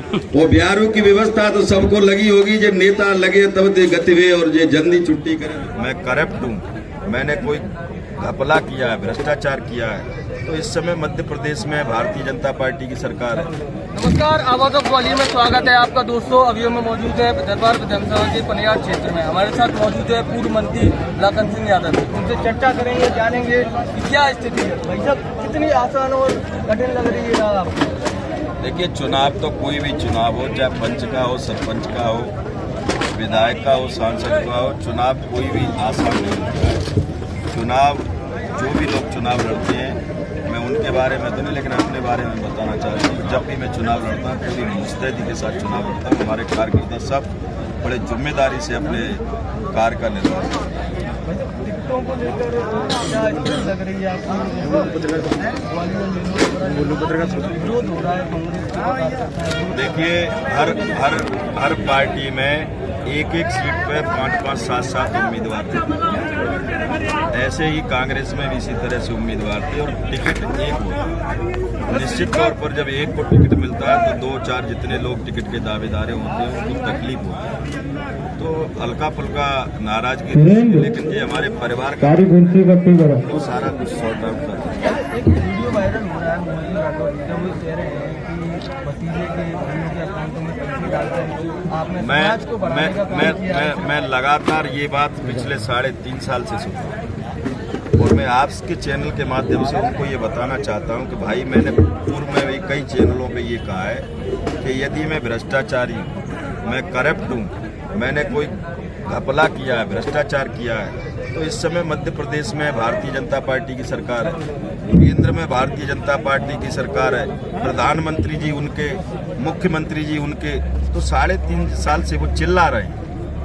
वो बिहारू की व्यवस्था तो सबको लगी होगी, जो नेता लगे तब दे गतिवे और जे जल्दी छुट्टी करे। मैं करप्ट हूँ, मैंने कोई घपला किया है, भ्रष्टाचार किया है, तो इस समय मध्य प्रदेश में भारतीय जनता पार्टी की सरकार है। नमस्कार, आवाज ऑफ ग्वालियर में स्वागत है आपका दोस्तों। अभी हम मौजूद है दरबार विधानसभा के पनियार क्षेत्र में। हमारे साथ मौजूद है पूर्व मंत्री लाखन सिंह यादव। उनसे चर्चा करेंगे, जानेंगे कि क्या स्थिति है। भाई साहब, कितनी आसान और कठिन लग रही है आपको? देखिए, चुनाव तो कोई भी चुनाव हो, चाहे पंच का हो, सरपंच का हो, विधायक का हो, सांसद का हो, चुनाव कोई भी आसान नहीं होता है। चुनाव, जो भी लोग चुनाव लड़ते हैं, मैं उनके बारे में तो नहीं, लेकिन अपने बारे में बताना चाहता हूँ। जब भी मैं चुनाव लड़ता हूँ, पूरी मुस्तैदी के साथ चुनाव लड़ता हूँ। हमारे कार्यकर्ता सब बड़े जिम्मेदारी से अपने कार्य का निर्वहन करते हैं। टिकटों को लेकर क्या स्थिति लग रही है आपकी? विरोध हो रहा है कांग्रेस। देखिए, हर पार्टी में एक सीट पे 5-5, 7-7 उम्मीदवार थे। ऐसे ही कांग्रेस में भी इसी तरह से उम्मीदवार थे और टिकट एक होता। निश्चित तौर पर जब एक को टिकट मिलता है तो 2-4 जितने लोग टिकट के दावेदार होते हैं उनको तकलीफ होती है, तो हल्का फुल्का नाराजगी, लेकिन ये हमारे परिवार का तो सारा कुछ सॉर्ट आउट कर। एक वीडियो वायरल हो रहा है, मोदी राठौर वो कह रहे हैं कि भतीजे के अकाउंटों में पैसे डालते हैं। आपने समाज को बढ़ाने का काम किया है। मैं लगातार ये बात पिछले 3.5 साल से सुन रहा हूँ और मैं आपके चैनल के माध्यम से उनको ये बताना चाहता हूँ कि भाई, मैंने पूर्व में भी कई चैनलों पे ये कहा है कि यदि मैं भ्रष्टाचारी हूँ, मैं करप्ट हूँ, मैंने कोई घपला किया है, भ्रष्टाचार किया है, तो इस समय मध्य प्रदेश में भारतीय जनता पार्टी की सरकार है, केंद्र में भारतीय जनता पार्टी की सरकार है, प्रधानमंत्री जी उनके, मुख्यमंत्री जी उनके, तो 3.5 साल से वो चिल्ला रहे हैं,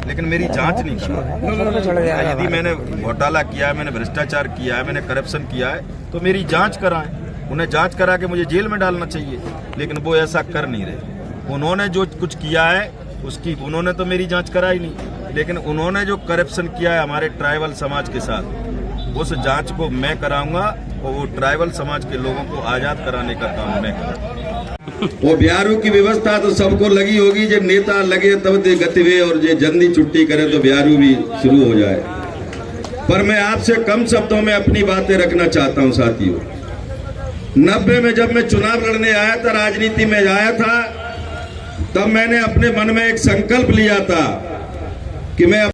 लेकिन मेरी जांच नहीं कर रहा। यदि मैंने घोटाला किया है, मैंने भ्रष्टाचार किया है, मैंने करप्शन किया है, तो मेरी जांच कराएं। उन्हें जांच करा के मुझे जेल में डालना चाहिए, लेकिन वो ऐसा कर नहीं रहे। उन्होंने जो कुछ किया है उसकी उन्होंने तो मेरी जांच कराई नहीं, लेकिन उन्होंने जो करप्शन किया है हमारे ट्राइबल समाज के साथ, उस जांच को मैं कराऊंगा और वो ट्राइबल समाज के लोगों को आजाद कराने का काम मैं करूँगा। वो बिहारू की व्यवस्था तो सबको लगी होगी, जो नेता लगे तब दे गतिवे और जे जल्दी छुट्टी करे तो बिहारू भी शुरू हो जाए। पर मैं आपसे कम शब्दों में अपनी बातें रखना चाहता हूं साथियों। 90 में जब मैं चुनाव लड़ने आया था, राजनीति में आया था, तब मैंने अपने मन में एक संकल्प लिया था कि मैं